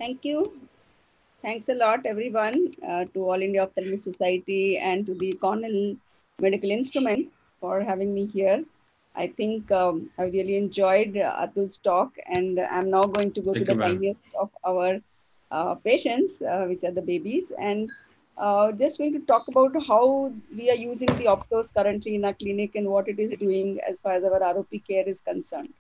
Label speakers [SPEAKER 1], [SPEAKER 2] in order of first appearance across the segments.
[SPEAKER 1] Thank you. Thanks a lot, everyone, to All India Ophthalmic Society and to the Cornell Medical Instruments for having me here. I think I really enjoyed Atul's talk, and I'm now going to go to
[SPEAKER 2] Thank you,
[SPEAKER 1] the
[SPEAKER 2] ma'am.
[SPEAKER 1] tiniest of our patients, which are the babies, and just going to talk about how we are using the Optos currently in our clinic and what it is doing as far as our ROP care is concerned.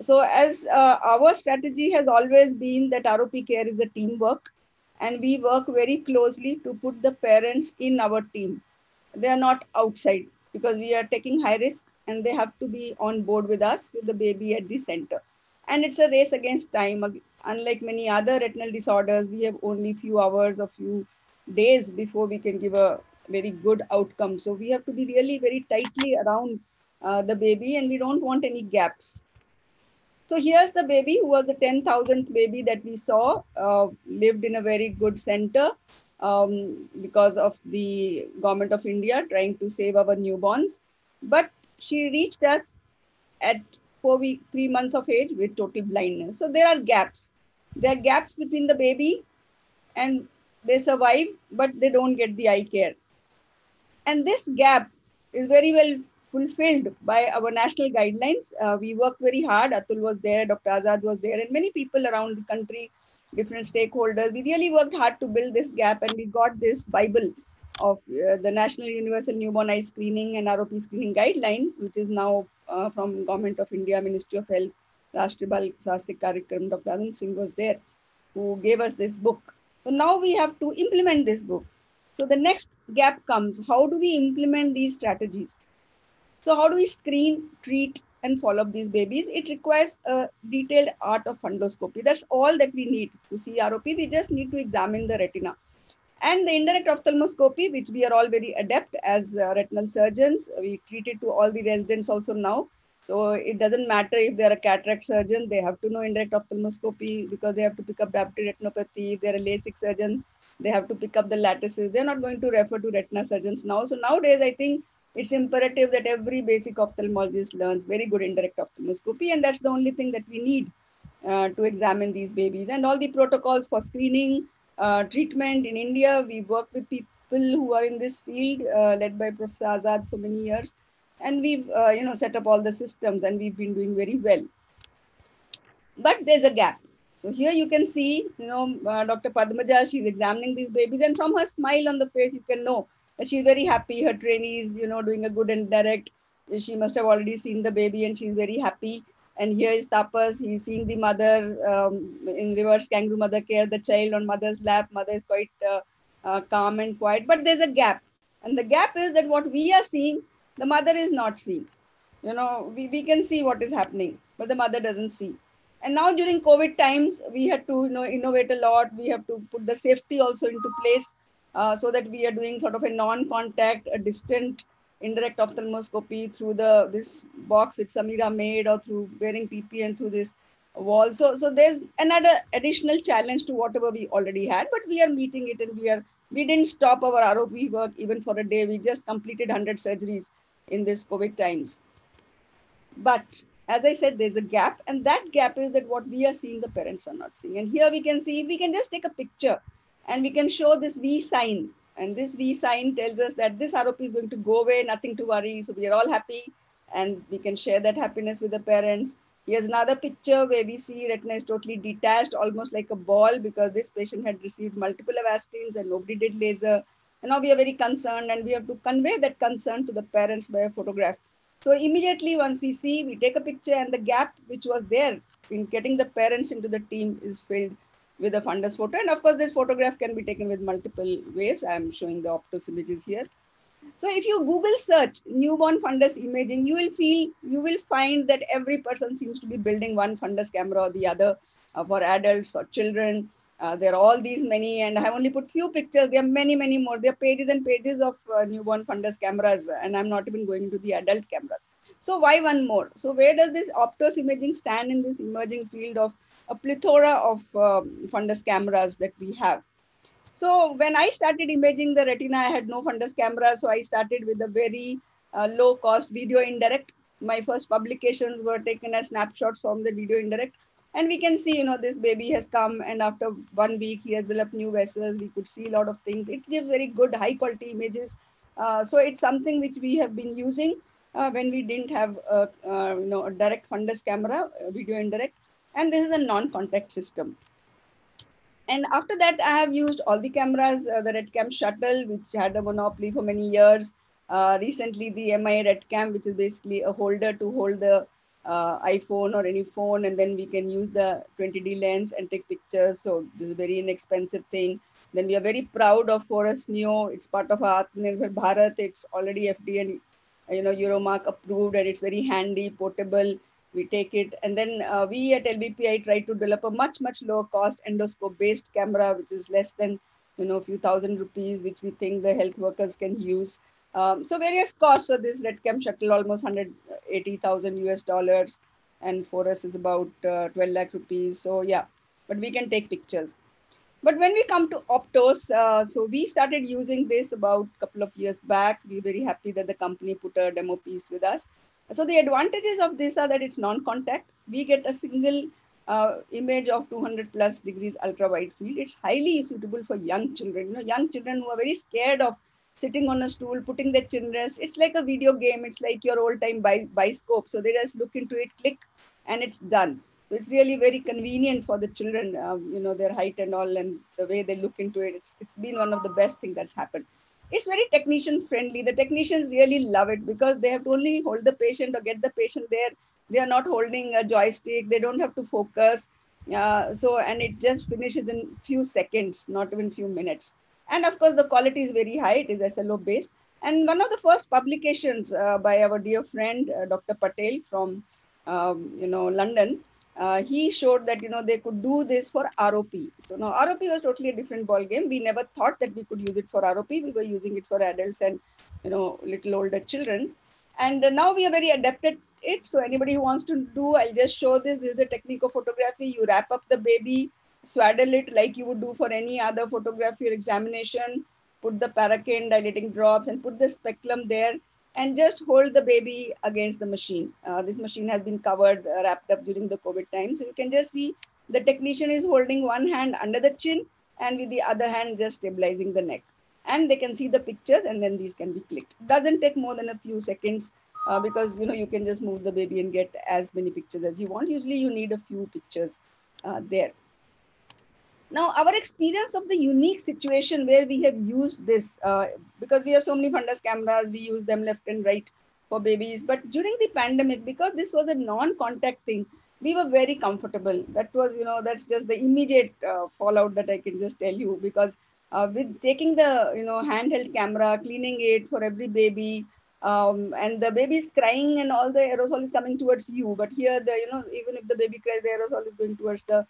[SPEAKER 1] So, as our strategy has always been that ROP care is a teamwork, and we work very closely to put the parents in our team. They are not outside because we are taking high risk, and they have to be on board with us with the baby at the center. And it's a race against time. Unlike many other retinal disorders, we have only few hours or few days before we can give a very good outcome. So we have to be really very tightly around the baby, and we don't want any gaps. So here's the baby who was the 10,000th baby that we saw, lived in a very good center because of the government of India trying to save our newborns. But she reached us at 4 weeks, 3 months of age with total blindness. So there are gaps. There are gaps between the baby and they survive, but they don't get the eye care. And this gap is very well fulfilled by our national guidelines. We worked very hard. Atul was there, Dr. Azad was there, and many people around the country, different stakeholders. We really worked hard to build this gap, and we got this Bible of the National Universal Newborn Eye Screening and ROP screening guideline, which is now from Government of India, Ministry of Health, Rashtriya Bal Swasthya Karyakram. Dr. Arun Singh was there, who gave us this book. So now we have to implement this book. So the next gap comes, how do we implement these strategies? So how do we screen, treat, and follow up these babies? It requires a detailed art of fundoscopy. That's all that we need to see ROP. We just need to examine the retina. And the indirect ophthalmoscopy, which we are all very adept as retinal surgeons. We treat it to all the residents also now. So it doesn't matter if they're a cataract surgeon, they have to know indirect ophthalmoscopy because they have to pick up diabetic retinopathy. If they're a LASIK surgeon, they have to pick up the lattices. They're not going to refer to retina surgeons now. So nowadays, I think it's imperative that every basic ophthalmologist learns very good indirect ophthalmoscopy, and that's the only thing that we need to examine these babies. And all the protocols for screening, treatment in India, we work with people who are in this field, led by Professor Azad for many years, and we've set up all the systems, and we've been doing very well. But there's a gap. So here you can see, Dr. Padmaja, she's examining these babies, and from her smile on the face, you can know that she's very happy. Her trainee is, doing a good and direct. She must have already seen the baby, and she's very happy. And here is Tapas. He's seeing the mother in reverse kangaroo mother care, the child on mother's lap. Mother is quite calm and quiet, but there's a gap. And the gap is that what we are seeing, the mother is not seeing. We can see what is happening, but the mother doesn't see. And now during COVID times, we had to innovate a lot. We have to put the safety also into place so that we are doing sort of a non-contact, a distant indirect ophthalmoscopy through this box which Samira made, or through wearing PP and through this wall. So there's another additional challenge to whatever we already had, but we are meeting it, and we didn't stop our ROP work even for a day. We just completed 100 surgeries in this COVID times. But as I said, there's a gap, and that gap is that what we are seeing, the parents are not seeing. And here we can see, we can just take a picture and we can show this V sign. And this V sign tells us that this ROP is going to go away, nothing to worry. So we are all happy, and we can share that happiness with the parents. Here's another picture where we see retina is totally detached, almost like a ball, because this patient had received multiple Avastins and nobody did laser. And now we are very concerned, and we have to convey that concern to the parents by a photograph. So immediately once we see, we take a picture, and the gap which was there in getting the parents into the team is filled with a fundus photo. And of course, this photograph can be taken with multiple ways. I'm showing the Optos images here. So if you Google search newborn fundus imaging, you will find that every person seems to be building one fundus camera or the other for adults, for children. There are all these many, and I have only put few pictures. There are many, many more. There are pages and pages of newborn fundus cameras, and I'm not even going into the adult cameras. So why one more? So where does this Optos imaging stand in this emerging field of a plethora of fundus cameras that we have? So when I started imaging the retina, I had no fundus camera. So I started with a very low cost video indirect. My first publications were taken as snapshots from the video indirect. And we can see, this baby has come, and after 1 week, he has built up new vessels. We could see a lot of things. It gives very good, high quality images. So it's something which we have been using when we didn't have a direct fundus camera, video indirect. And this is a non-contact system. And after that, I have used all the cameras, the RedCam shuttle, which had a monopoly for many years. Recently, the MI RedCam, which is basically a holder to hold the iPhone or any phone, and then we can use the 20D lens and take pictures. So this is a very inexpensive thing. Then we are very proud of Forest Neo. It's part of our Atmanirbhar Bharat. It's already FDA and Euromark approved, and it's very handy, portable. We take it, and then we at LBPI try to develop a much lower cost endoscope based camera, which is less than a few thousand rupees, which we think the health workers can use. So various costs. So this RedCam shuttle almost 180,000 US dollars, and for us is about 12 lakh rupees. So yeah, but we can take pictures. But when we come to Optos, so we started using this about a couple of years back. We're very happy that the company put a demo piece with us. So the advantages of this are that it's non-contact. We get a single image of 200 plus degrees ultra wide field. It's highly suitable for young children. Young children who are very scared of sitting on a stool, putting their chin rest. It's like a video game. It's like your old time biscope. So they just look into it, click, and it's done. So it's really very convenient for the children, their height and all, and the way they look into it. It's been one of the best things that's happened. It's very technician friendly. The technicians really love it because they have to only hold the patient or get the patient there. They are not holding a joystick. They don't have to focus. And it just finishes in few seconds, not even few minutes. And of course, the quality is very high. It is SLO based. And one of the first publications by our dear friend, Dr. Patel from, London, he showed that they could do this for ROP. So now ROP was totally a different ball game. We never thought that we could use it for ROP. We were using it for adults and little older children. And now we are very adept at it. So anybody who wants to do, I'll just show this. This is the technique of photography. You wrap up the baby, swaddle it like you would do for any other photography or examination. Put the paracaine dilating drops and put the speculum there, and just hold the baby against the machine. This machine has been covered, wrapped up during the COVID time. So you can just see the technician is holding one hand under the chin and with the other hand just stabilizing the neck. And they can see the pictures, and then these can be clicked. Doesn't take more than a few seconds because you can just move the baby and get as many pictures as you want. Usually you need a few pictures there. Now, our experience of the unique situation where we have used this, because we have so many fundus cameras, we use them left and right for babies. But during the pandemic, because this was a non-contact thing, we were very comfortable. That was, that's just the immediate fallout that I can just tell you. Because with taking the, handheld camera, cleaning it for every baby, and the baby is crying and all the aerosol is coming towards you. But here, even if the baby cries, the aerosol is going towards the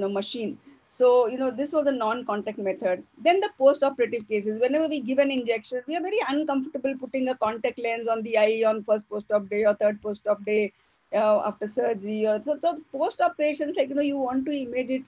[SPEAKER 1] machine. So, this was a non-contact method. Then the post-operative cases, whenever we give an injection, we are very uncomfortable putting a contact lens on the eye on first post-op day or third post-op day after surgery. So post-operations, like, you want to image it,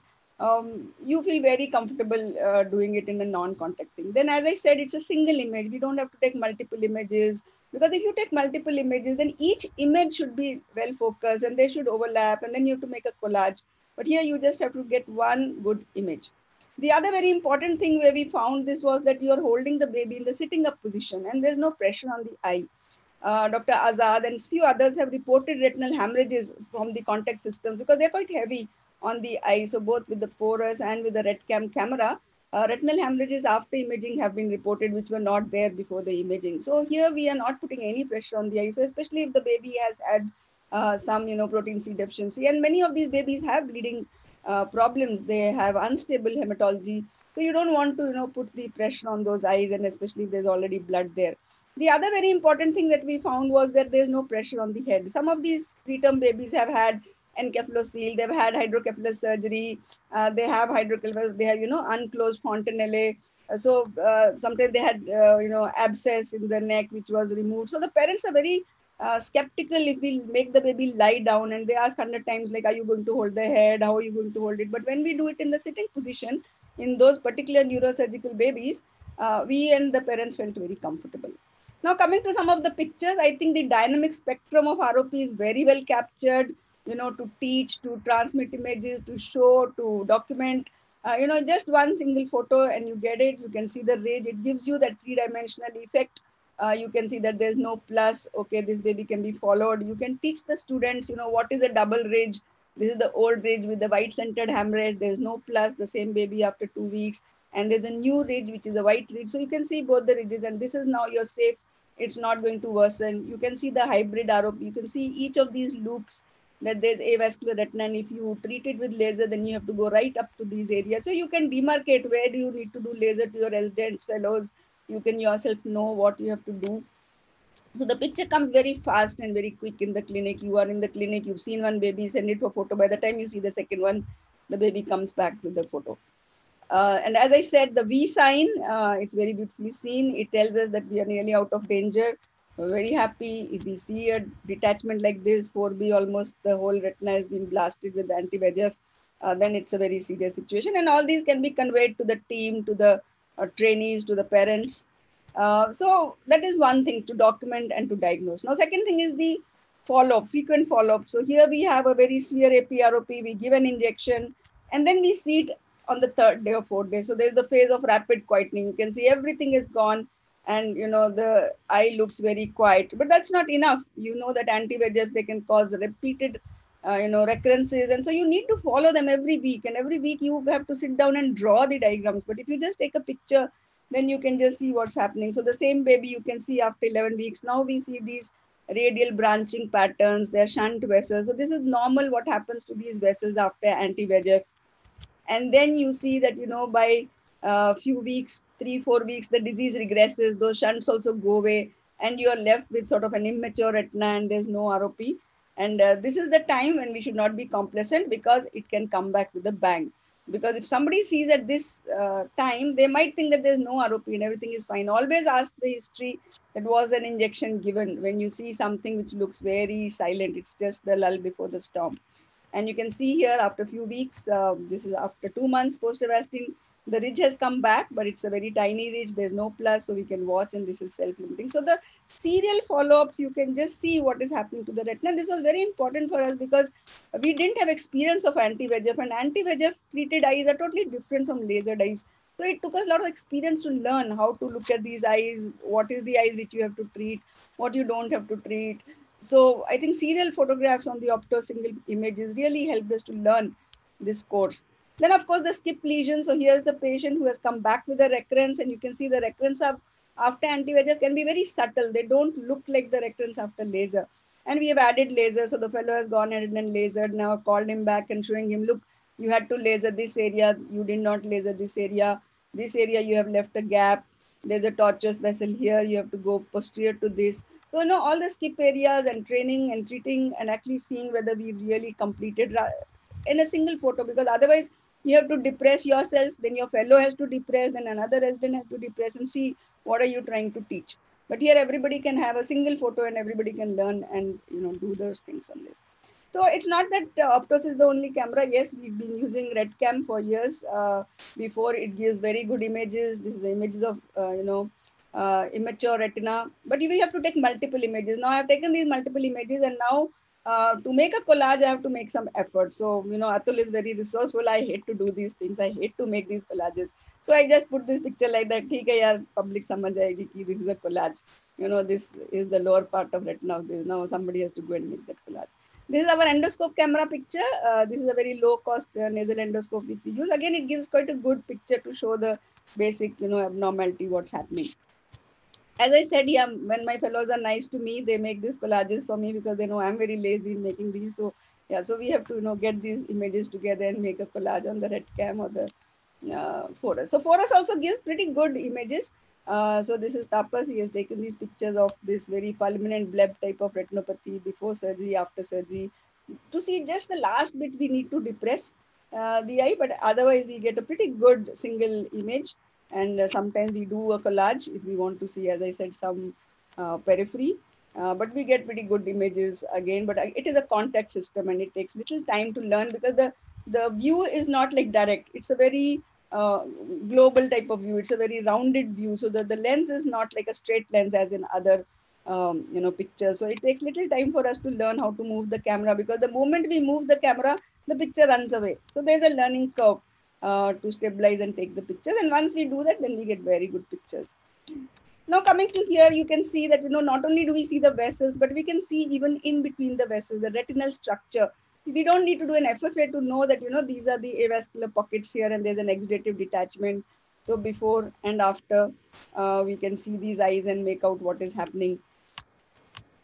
[SPEAKER 1] you feel very comfortable doing it in a non-contact thing. Then, as I said, it's a single image. We don't have to take multiple images, because if you take multiple images, then each image should be well focused and they should overlap, and then you have to make a collage. But here you just have to get one good image. The other very important thing where we found this was that you are holding the baby in the sitting up position and there's no pressure on the eye. Dr. Azad and few others have reported retinal hemorrhages from the contact systems because they're quite heavy on the eye. So both with the Forus and with the RedCam camera, retinal hemorrhages after imaging have been reported, which were not there before the imaging. So here we are not putting any pressure on the eye. So especially if the baby has had some, protein C deficiency, and many of these babies have bleeding problems. They have unstable hematology. So you don't want to, put the pressure on those eyes, and especially if there's already blood there. The other very important thing that we found was that there's no pressure on the head. Some of these preterm babies have had encephalocele, they've had hydrocephalus surgery, they have hydrocephalus, they have, unclosed fontanelle. Sometimes they had, abscess in the neck, which was removed. So the parents are very skeptical if we make the baby lie down, and they ask 100 times, like, are you going to hold the head? How are you going to hold it? But when we do it in the sitting position, in those particular neurosurgical babies, we and the parents felt very comfortable. Now, coming to some of the pictures, I think the dynamic spectrum of ROP is very well captured. to teach, to transmit images, to show, to document. Just one single photo and you get it. You can see the ridge. It gives you that three-dimensional effect. You can see that there's no plus. Okay, this baby can be followed. You can teach the students, what is a double ridge. This is the old ridge with the white centered hemorrhage. There's no plus. The same baby after 2 weeks. And there's a new ridge, which is a white ridge. So you can see both the ridges. And this is now you're safe. It's not going to worsen. You can see the hybrid ROP. You can see each of these loops that there's avascular retina, and if you treat it with laser, then you have to go right up to these areas. So you can demarcate where do you need to do laser to your residents, fellows. You can yourself know what you have to do. So the picture comes very fast and very quick in the clinic. You are in the clinic, you've seen one baby, send it for photo. By the time you see the second one, the baby comes back with the photo. And as I said, the V sign, it's very beautifully seen. It tells us that we are nearly out of danger. We're very happy. If we see a detachment like this, 4B, almost the whole retina has been blasted with anti-VEGF, then it's a very serious situation. And all these can be conveyed to the team, to the trainees, to the parents. So that is one thing, to document and to diagnose. Now, second thing is the follow-up, frequent follow-up. So here we have a very severe APROP. We give an injection, and then we see it on the third day or fourth day. So there's the phase of rapid quietening. You can see everything is gone, and the eye looks very quiet. But that's not enough. You know that anti-VEGF, they can cause repeated recurrences, and so you need to follow them every week. And every week you have to sit down and draw the diagrams. But if you just take a picture, then you can just see what's happening. So the same baby you can see after 11 weeks. Now we see these radial branching patterns. They're shunt vessels. So this is normal what happens to these vessels after anti-VEGF. And then you see that by a few weeks, 3-4 weeks, the disease regresses, those shunts also go away, and you are left with sort of an immature retina, and there's no ROP. And this is the time when we should not be complacent, because it can come back with a bang. Because if somebody sees at this time, they might think that there's no ROP and everything is fine. Always ask the history, that was an injection given. When you see something which looks very silent, it's just the lull before the storm. And you can see here after a few weeks, this is after 2 months post-Avastin, the ridge has come back, but it's a very tiny ridge. There's no plus, so we can watch, and this is self-limiting. So the serial follow-ups, you can just see what is happening to the retina. This was very important for us because we didn't have experience of anti-VEGF, and anti-VEGF treated eyes are totally different from laser eyes. So it took us a lot of experience to learn how to look at these eyes, what is the eyes which you have to treat, what you don't have to treat. So I think serial photographs on the opto single images really helped us to learn this course. Then of course the skip lesion. So here's the patient who has come back with a recurrence, and you can see the recurrence of after anti-VEGF can be very subtle. They don't look like the recurrence after laser. And we have added laser. So the fellow has gone ahead and lasered. Now called him back and showing him, look, you had to laser this area. You did not laser this area. This area you have left a gap. There's a tortuous vessel here. You have to go posterior to this. So, all the skip areas and training and treating and actually seeing whether we've really completed in a single photo, because otherwise you have to depress yourself, then your fellow has to depress, then another resident has to depress, and see what are you trying to teach. But here everybody can have a single photo and everybody can learn and do those things on this. So it's not that Optos is the only camera. Yes, we've been using RedCam for years. Before, it gives very good images. This is the images of immature retina. But we have to take multiple images. Now I've taken these multiple images, and now to make a collage, I have to make some effort. So Atul is very resourceful. I hate to do these things. I hate to make these collages. So I just put this picture like that. ठीक है यार, public समझ जाएगी कि this is a collage. This is the lower part of retina of this. Now somebody has to go and make that collage. This is our endoscope camera picture. This is a very low cost nasal endoscope which we use. Again, it gives quite a good picture to show the basic, abnormality, what's happening. As I said, yeah, when my fellows are nice to me, they make these collages for me because they know I'm very lazy in making these. So yeah, so we have to, get these images together and make a collage on the RedCam or the Forus. So Forus also gives pretty good images. So this is Tapas. He has taken these pictures of this very fulminant bleb type of retinopathy before surgery, after surgery, to see just the last bit we need to depress the eye, but otherwise we get a pretty good single image. And sometimes we do a collage if we want to see, as I said, some periphery. But we get pretty good images again. But it is a contact system, and it takes little time to learn because the view is not like direct. It's a very global type of view. It's a very rounded view. So the lens is not like a straight lens as in other picture. So it takes little time for us to learn how to move the camera, because the moment we move the camera, the picture runs away. So there's a learning curve to stabilize and take the pictures. And once we do that, then we get very good pictures. Now coming to here, you can see that, not only do we see the vessels, but we can see even in between the vessels, the retinal structure. We don't need to do an FFA to know that, these are the avascular pockets here and there's an exudative detachment. So before and after, we can see these eyes and make out what is happening.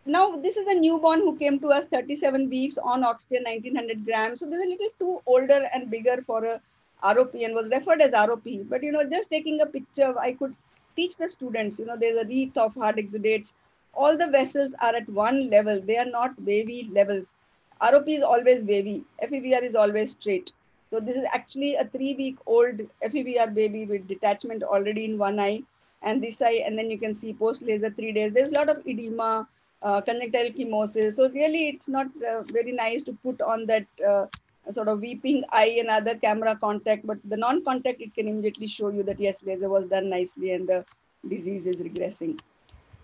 [SPEAKER 1] Now, this is a newborn who came to us 37 weeks on oxygen 1900 grams. So this is a little too older and bigger for a ROP and was referred as ROP. But, just taking a picture, I could teach the students, there's a wreath of hard exudates. All the vessels are at one level. They are not wavy levels. ROP is always wavy. FEVR is always straight. So this is actually a 3-week-old FEVR baby with detachment already in one eye and this eye. And then you can see post-laser 3 days. There's a lot of edema, conjunctival chemosis. So really, it's not very nice to put on that sort of weeping eye and other camera contact. But the non-contact, it can immediately show you that yes, laser was done nicely and the disease is regressing.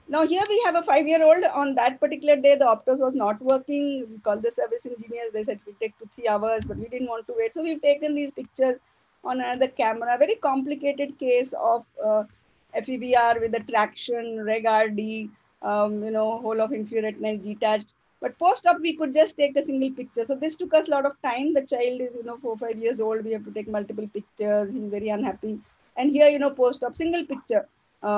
[SPEAKER 1] Now here we have a 5-year-old. On that particular day, the Optos was not working. We called the service engineers. They said it will take 2-3 hours, but we didn't want to wait. So we've taken these pictures on another camera. Very complicated case of FEVR with the traction, Reg RD, whole of inferior retina is detached. But post-op, we could just take a single picture. So this took us a lot of time. The child is, 4-5 years old. We have to take multiple pictures. He's very unhappy. And here, post-op, single picture.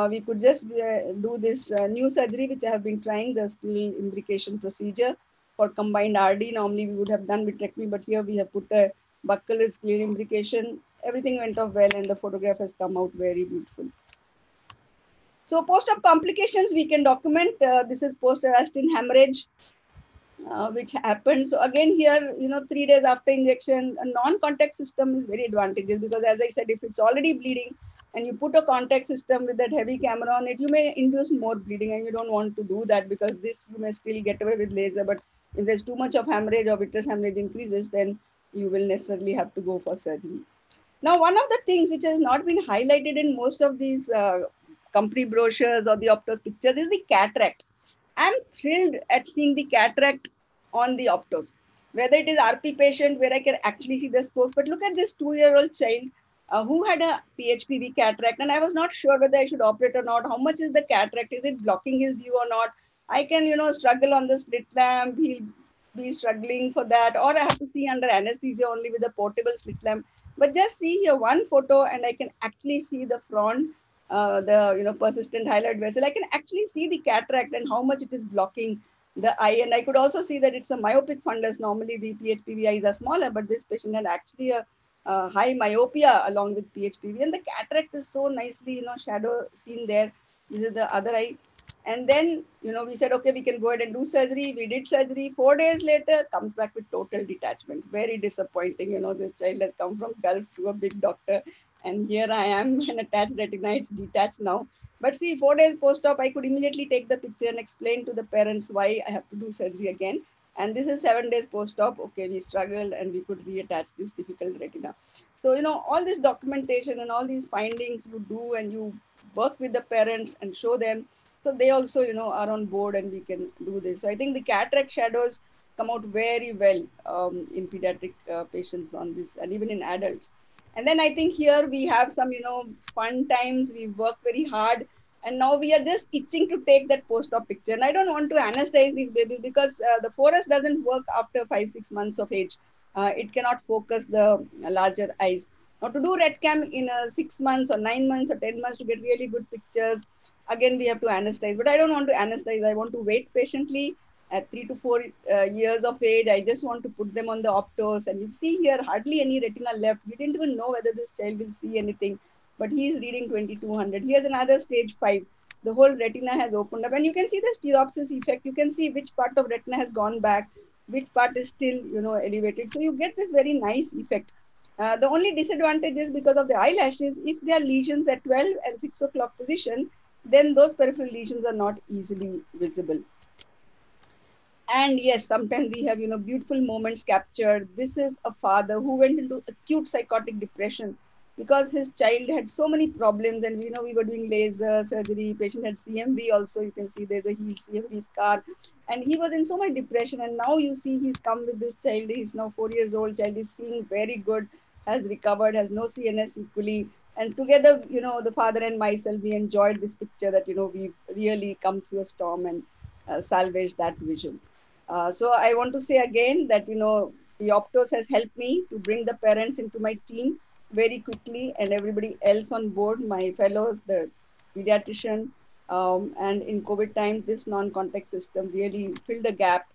[SPEAKER 1] We could just do this new surgery, which I have been trying, the scleral imbrication procedure for combined RD. Normally, we would have done vitrectomy, but here we have put a buccal with scleral imbrication. Everything went off well, and the photograph has come out very beautiful. So post-op complications we can document. This is post-Avastin hemorrhage, which happened. So again here, 3 days after injection, a non-contact system is very advantageous, because as I said, if it's already bleeding and you put a contact system with that heavy camera on it, you may induce more bleeding, and you don't want to do that, because this you may still get away with laser. But if there's too much of hemorrhage or vitreous hemorrhage increases, then you will necessarily have to go for surgery. Now, one of the things which has not been highlighted in most of these company brochures or the Optos pictures is the cataract. I'm thrilled at seeing the cataract on the Optos. Whether it is RP patient where I can actually see the spokes, but look at this 2-year-old child who had a PHPV cataract, and I was not sure whether I should operate or not. How much is the cataract? Is it blocking his view or not? I can, struggle on the slit lamp. He'll be struggling for that, or I have to see under anesthesia only with a portable slit lamp. But just see here one photo, and I can actually see the front, the persistent hyaloid vessel. I can actually see the cataract and how much it is blocking the eye. And I could also see that it's a myopic fundus. Normally the PHPV eyes are smaller, but this patient had actually a high myopia along with PHPV, and the cataract is so nicely shadow seen there. This is the other eye. And then, we said, okay, we can go ahead and do surgery. We did surgery. 4 days later, comes back with total detachment. Very disappointing. This child has come from Gulf to a big doctor. And here I am, an attached retina. It's detached now. But see, 4 days post-op, I could immediately take the picture and explain to the parents why I have to do surgery again. And this is 7 days post-op. Okay, we struggled and we could reattach this difficult retina. So, all this documentation and all these findings you do, and you work with the parents and show them. So they also, are on board, and we can do this. So I think the cataract shadows come out very well in pediatric patients on this, and even in adults. And then I think here we have some, fun times. We work very hard, and now we are just itching to take that post-op picture. And I don't want to anesthetize these babies, because the forest doesn't work after 5-6 months of age. It cannot focus the larger eyes. Now to do red cam in 6 months or 9 months or 10 months to get really good pictures, again we have to anesthetize. But I don't want to anesthetize. I want to wait patiently. At 3 to 4 years of age, I just want to put them on the Optos. And you see here hardly any retina left. We didn't even know whether this child will see anything, but he is reading 2200. Here's another stage 5. The whole retina has opened up, and you can see the stereopsis effect. You can see which part of retina has gone back, which part is still elevated. So you get this very nice effect. The only disadvantage is because of the eyelashes. If there are lesions at 12 and 6 o'clock position, then those peripheral lesions are not easily visible. And yes, sometimes we have, beautiful moments captured. This is a father who went into acute psychotic depression. because his child had so many problems, and we were doing laser surgery. Patient had CMV also. You can see there's a healed CMV scar, and he was in so much depression. And now you see he's come with this child. He's now 4 years old. Child is seeing very good, has recovered, has no CNS equally. And together, the father and myself, we enjoyed this picture that we've really come through a storm and salvaged that vision. So I want to say again that the Optos has helped me to bring the parents into my team very quickly, and everybody else on board, my fellows, the pediatrician, and in COVID time, this non-contact system really filled a gap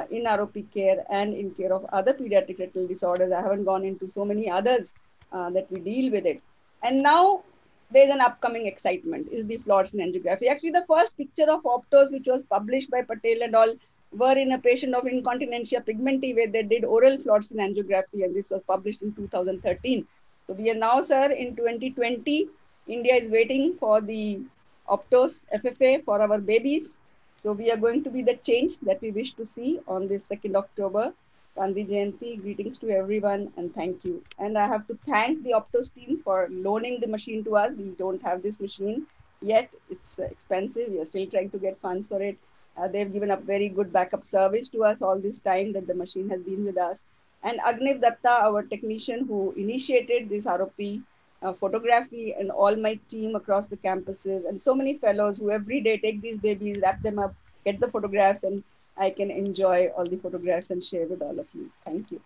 [SPEAKER 1] in ROP care and in care of other pediatric retinal disorders. I haven't gone into so many others that we deal with it. And now there's an upcoming excitement is the fluorescein angiography. Actually, the first picture of Optos, which was published by Patel and all, were in a patient of incontinentia pigmenti where they did oral fluorescein angiography, and this was published in 2013. So we are now, sir, in 2020. India is waiting for the Optos FFA for our babies. So we are going to be the change that we wish to see on this 2nd October. Gandhi Jayanti, greetings to everyone and thank you. And I have to thank the Optos team for loaning the machine to us. We don't have this machine yet. It's expensive. We are still trying to get funds for it. They've given up very good backup service to us all this time that the machine has been with us. And Agniv Datta, our technician who initiated this ROP photography, and all my team across the campuses, and so many fellows who every day take these babies, wrap them up, get the photographs, and I can enjoy all the photographs and share with all of you. Thank you.